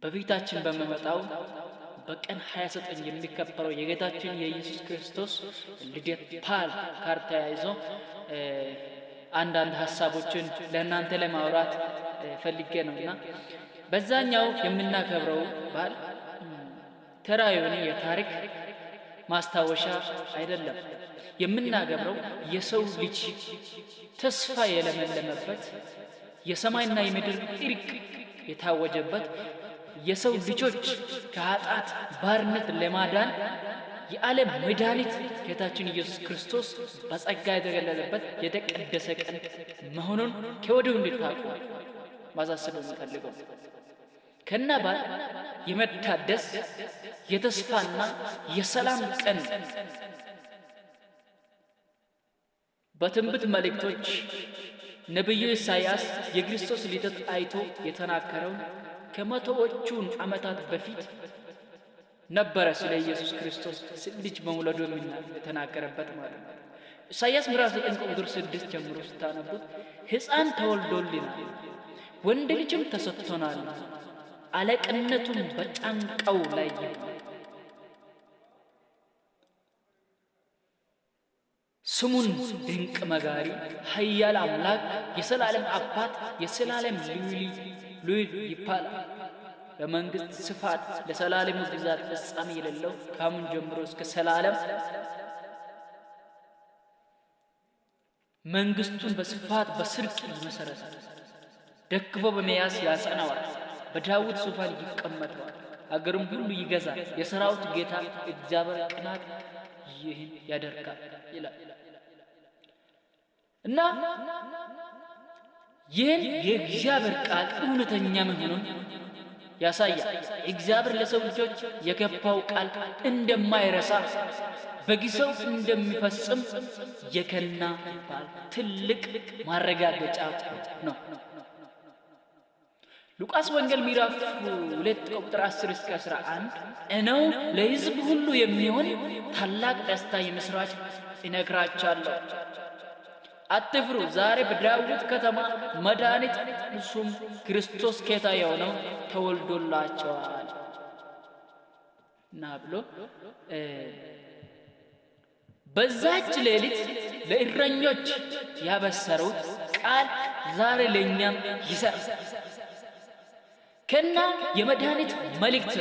በፊታችን በመመጣው በቀን 29 የሚከበረው የጌታችን የኢየሱስ ክርስቶስ ልደት በዓል ጋር ተያይዞ አንዳንድ ሐሳቦችን ለእናንተ ለማውራት ፈልጌ ነውና በዛኛው የምናከብረው በዓል ተራ የሆነ የታሪክ ማስታወሻ አይደለም። የምናከብረው የሰው ልጅ ተስፋ የለመለመበት የሰማይና የምድር እርቅ የታወጀበት የሰው ልጆች ከኃጢአት ባርነት ለማዳን የዓለም መድኃኒት ጌታችን ኢየሱስ ክርስቶስ በጸጋ የተገለጸበት የተቀደሰ ቀን መሆኑን ከወዲሁ እንድታውቁ ማሳሰብ የምፈልገው ከና በዓል የመታደስ የተስፋና የሰላም ቀን በትንቢት መልእክቶች ነቢዩ ኢሳይያስ የክርስቶስ ልደት አይቶ የተናገረውን ከመቶዎቹን ዓመታት በፊት ነበረ ስለ ኢየሱስ ክርስቶስ ልጅ መውለዱ የተናገረበት ማለት ነው። ኢሳይያስ ምዕራፍ 9 ቁጥር 6 ጀምሮ ስታነቡት ሕፃን ተወልዶልናል፣ ወንድ ልጅም ተሰጥቶናል፣ አለቅነቱም በጫንቃው ላይ ስሙን ድንቅ መጋሪ፣ ኃያል አምላክ፣ የዘላለም አባት፣ የዘላለም ልዑል ይባላል። በመንግስት ስፋት ለዘላለሙ ግዛት ፍጻሜ የሌለው ከአሁን ጀምሮ እስከ ዘላለም መንግስቱን በስፋት በስርቅ ይመሰረታል። ደግፎ በመያዝ ያጸናዋል፣ በዳዊት ዙፋን ይቀመጣል፣ አገሩም ሁሉ ይገዛል። የሰራዊት ጌታ እግዚአብሔር ቅናት ይህን ያደርጋል ይላል እና ይህን የእግዚአብሔር ቃል እውነተኛ መሆኑን ያሳያል። እግዚአብሔር ለሰው ልጆች የገባው ቃል እንደማይረሳ በጊዜው እንደሚፈጽም የከና ይባል ትልቅ ማረጋገጫ ነው። ሉቃስ ወንጌል ምዕራፍ 2 ቁጥር 10 እስከ 11 እነሆ ለሕዝብ ሁሉ የሚሆን ታላቅ ደስታ የምስራች እነግራችኋለሁ፣ አትፍሩ፣ ዛሬ በዳዊት ከተማ መድኃኒት እርሱም ክርስቶስ ጌታ የሆነው ተወልዶላቸዋል እና ብሎ በዛች ሌሊት ለእረኞች ያበሰሩት ቃል ዛሬ ለእኛም ይሰራል። ከና የመድኃኒት መልእክት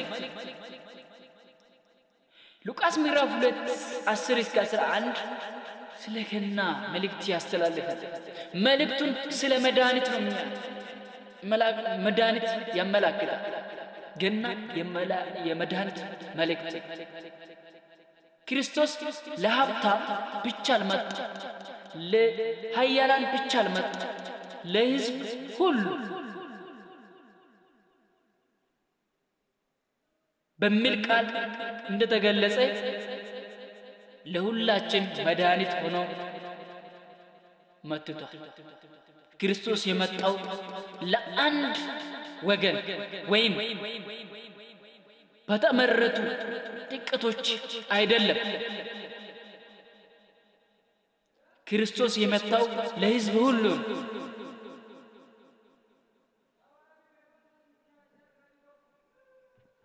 ሉቃስ ምዕራፍ 2 10 እስከ 11 ስለ ከና መልእክት ያስተላልፋል። መልእክቱን ስለ መድኃኒት ነው መድኃኒት ያመላክታል። ገና የመድኃኒት መልእክት ክርስቶስ ለሀብታም ብቻ አልመጣም፣ ለኃያላን ብቻ አልመጣም፣ ለሕዝብ ሁሉ በሚል ቃል እንደተገለጸ ለሁላችን መድኃኒት ሆኖ መጥቷል። ክርስቶስ የመጣው ለአንድ ወገን ወይም በተመረጡ ጥቂቶች አይደለም። ክርስቶስ የመጣው ለሕዝብ ሁሉ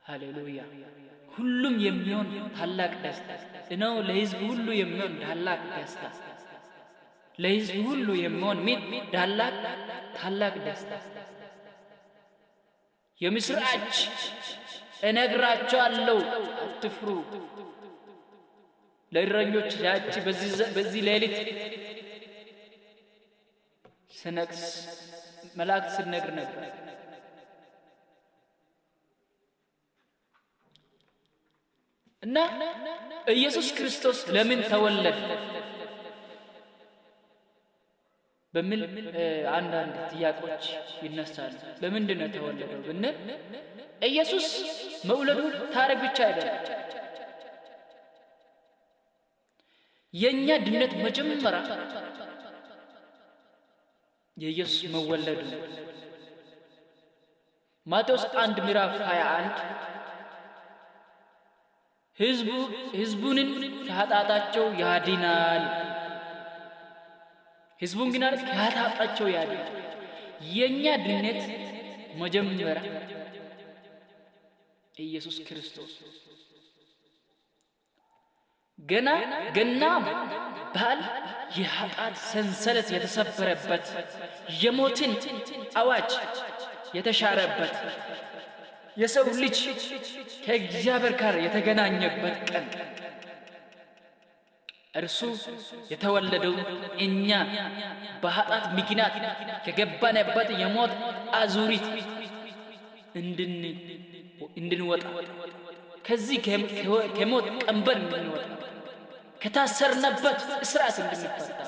ሃሌሉያ። ሁሉም የሚሆን ታላቅ ደስታ ነው። ለሕዝብ ሁሉ የሚሆን ታላቅ ደስታ፣ ለሕዝብ ሁሉ የሚሆን ታላቅ ደስታ። የምስራች እነግራቸዋለሁ፣ አትፍሩ። ለእረኞች ያቺ በዚህ ሌሊት ስነቅስ መላእክት ሲነግር ነበር። እና ኢየሱስ ክርስቶስ ለምን ተወለደ በሚል አንዳንድ ጥያቄዎች ይነሳሉ። ለምንድን ነው ተወለደው ብንል ኢየሱስ መውለዱ ታሪክ ብቻ አይደለም። የኛ ድነት መጀመሪያ የኢየሱስ መወለዱ ነው። ማቴዎስ 1 ምዕራፍ 21 ሕዝቡን ከኃጢአታቸው ያድናል። ሕዝቡን ግን ከኃጢአታቸው ያድናል። የኛ ድነት መጀመሪያ ኢየሱስ ክርስቶስ ገና በዓል የኃጢአት ሰንሰለት የተሰበረበት የሞትን አዋጅ የተሻረበት የሰው ልጅ ከእግዚአብሔር ጋር የተገናኘበት ቀን እርሱ የተወለደው እኛ በኃጢአት ምክንያት ከገባንበት የሞት አዙሪት እንድንወጣ ከዚህ ከሞት ቀንበር እንድንወጣ ከታሰርንበት እስራት እንድንፈታ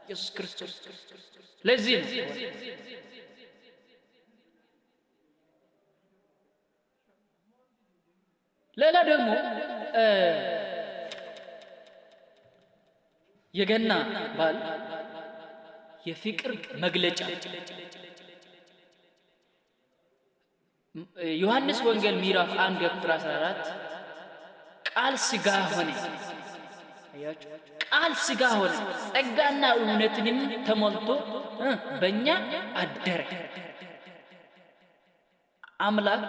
ኢየሱስ ክርስቶስ ለዚህ ሌላ ደግሞ የገና በዓል የፍቅር መግለጫ ዮሐንስ ወንጌል ምዕራፍ 1 ቁጥር 14 ቃል ሥጋ ሆነ አያችሁ ቃል ሥጋ ሆነ ጸጋና እውነትንም ተሞልቶ በእኛ አደረ አምላክ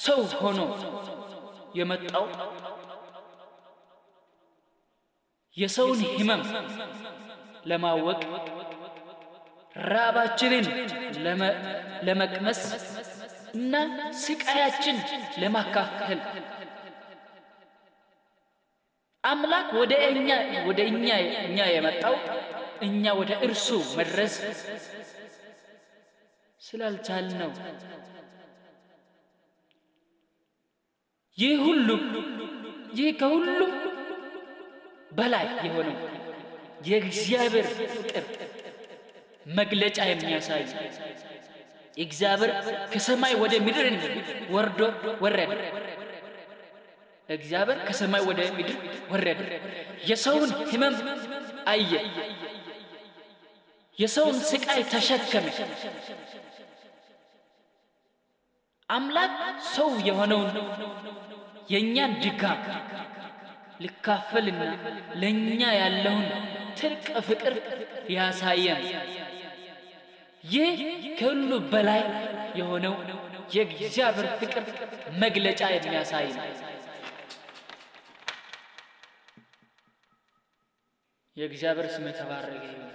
ሰው ሆኖ የመጣው የሰውን ሕመም ለማወቅ ራባችንን ለመቅመስ እና ስቃያችን ለማካፈል አምላክ ወደ እኛ የመጣው እኛ ወደ እርሱ መድረስ ስላልቻልን ነው። ይህ ከሁሉም በላይ የሆነው የእግዚአብሔር ፍቅር መግለጫ የሚያሳይ እግዚአብሔር ከሰማይ ወደ ምድር ወረደ። እግዚአብሔር ከሰማይ ወደ ምድር ወረደ። የሰውን ሕመም አየ። የሰውን ስቃይ ተሸከመ። አምላክ ሰው የሆነውን የእኛን ድካም ልካፈልና ለእኛ ያለውን ጥልቅ ፍቅር ያሳየን። ይህ ከሁሉ በላይ የሆነው የእግዚአብሔር ፍቅር መግለጫ የሚያሳይ ነው። የእግዚአብሔር ስም የተባረከ ይሁን።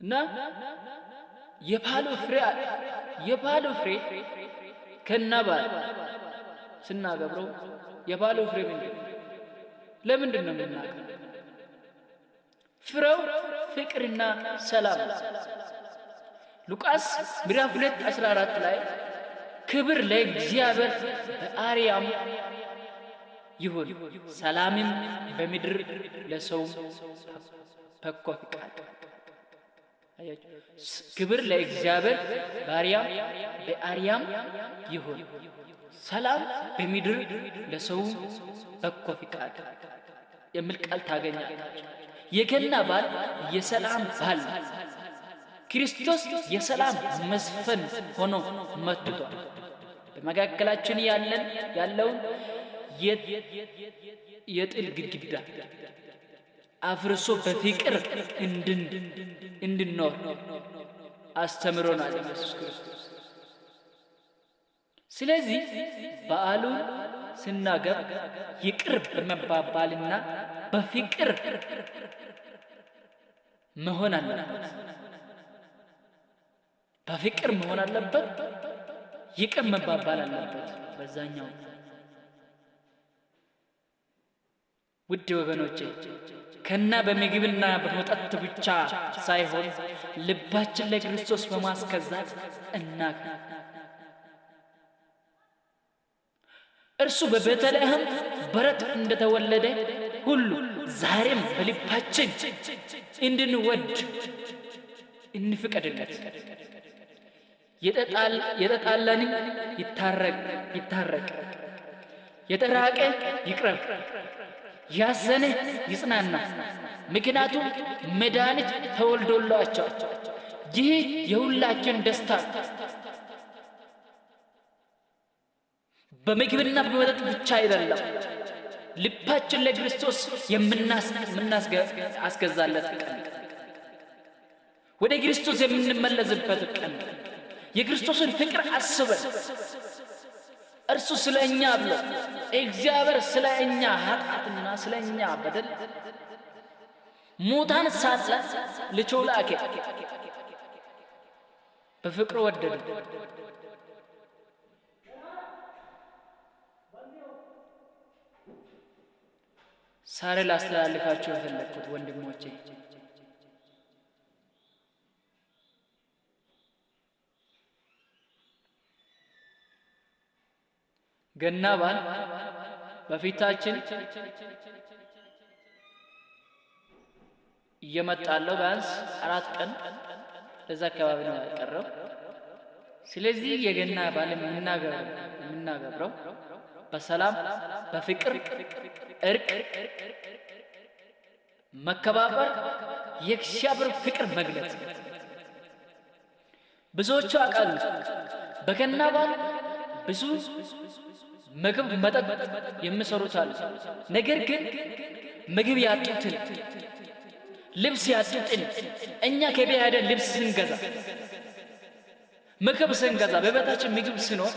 እና የባሉ ፍሬ ከናባል ስናገብረው የባሉ ፍሬ ለምንድን ነው የምናገረው? ፍሬው ፍቅርና ሰላም። ሉቃስ ምዕራፍ 2:14 ላይ ክብር ለእግዚአብሔር በአርያም ይሁን ሰላምም በምድር ለሰው በጎ ፈቃድ። ክብር ለእግዚአብሔር በአርያም ይሁን ሰላም በምድር ለሰው በጎ ፈቃድ የሚል ቃል ታገኛላችሁ። የገና በዓል የሰላም በዓል ክርስቶስ የሰላም መስፈን ሆኖ መጥቷል። በመካከላችን ያለውን የጥል ግድግዳ አፍርሶ በፍቅር እንድንኖር አስተምሮናል ኢየሱስ ክርስቶስ። ስለዚህ በዓሉን ስናገር ይቅር በመባባልና በፍቅር መሆን አለበት። በፍቅር መሆን አለበት። ይቅር መባባል አለበት። በዛኛው ውድ ወገኖቼ ከና በምግብና በመጠጥ ብቻ ሳይሆን ልባችን ለክርስቶስ በማስከዛት እርሱ በቤተልሔም በረት እንደተወለደ ሁሉ ዛሬም በልባችን እንድንወድ እንፍቀድለት። የተጣላን ይታረቅ፣ የተራቀ ይቅረብ፣ ያዘነ ይጽናና። ምክንያቱም መድኃኒት ተወልዶላቸው። ይህ የሁላችን ደስታ በምግብና በመጠጥ ብቻ አይደለም። ልባችን ለክርስቶስ የምናስገዛለት ቀን፣ ወደ ክርስቶስ የምንመለስበት ቀን፣ የክርስቶስን ፍቅር አስበን እርሱ ስለኛ ብሎ እግዚአብሔር ስለኛ ኃጢአትና ስለኛ በደል ሙታን ሳለን ልጁ ላከ፣ በፍቅሩ ወደደ። ዛሬ ላስተላልፋችሁ የፈለኩት ወንድሞቼ ገና በዓል በፊታችን እየመጣለው ቢያንስ 4 ቀን ለዛ አካባቢ ነው ያቀረው። ስለዚህ የገና በዓል የምናገብረው በሰላም በፍቅር እርቅ መከባበር የእግዚአብሔር ፍቅር መግለጽ። ብዙዎቹ አቃሉ በገና በዓል ብዙ ምግብ መጠጥ የሚሰሩት አሉ። ነገር ግን ምግብ ያጡትን ልብስ ያጡትን እኛ ከቤት ሄደን ልብስ ስንገዛ ምግብ ስንገዛ በቤታችን ምግብ ሲኖር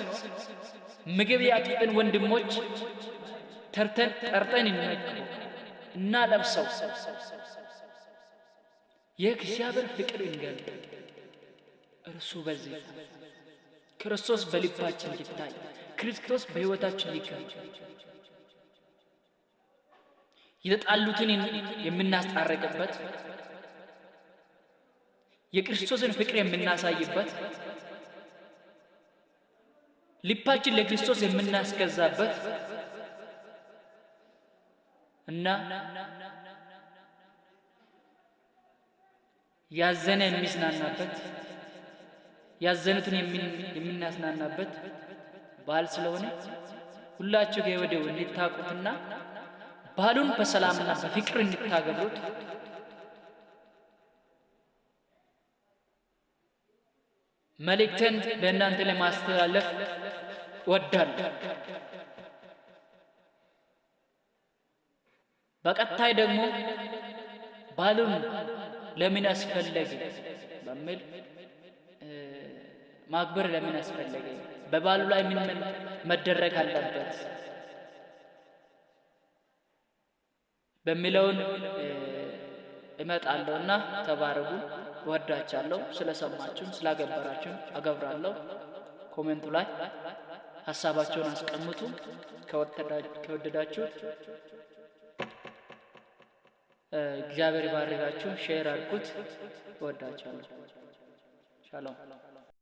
ምግብ ያጡትን ወንድሞች ጠርተን እና ለብሰው የእግዚአብሔር ፍቅር እንገልጥ። እርሱ በዚህ ክርስቶስ በልባችን ይታይ፣ ክርስቶስ በሕይወታችን ይገኝ፣ የተጣሉትን የምናስታርቅበት የክርስቶስን ፍቅር የምናሳይበት ልባችን ለክርስቶስ የምናስገዛበት እና ያዘነ የሚዝናናበት ያዘኑትን የምናስናናበት በዓል ስለሆነ ሁላችሁ ከወዲሁ እንድታቁትና በዓሉን በሰላምና በፍቅር እንድታገብሩት መልእክትን ለእናንተ ለማስተላለፍ እወዳለሁ። በቀጣይ ደግሞ በዓሉን ለምን አስፈለገ በሚል ማክበር ለምን አስፈለገ፣ በበዓሉ ላይ ምን መደረግ አለበት በሚለውን እመጣለሁና ተባረኩ። ወዳቻለሁ። ስለሰማችሁን ስላገበራችሁን አገብራለሁ። ኮሜንቱ ላይ ሐሳባችሁን አስቀምጡ። ከወደዳችሁ እግዚአብሔር ይባርካችሁ። ሼር አድርጉት። ወዳቻለሁ። ሻሎም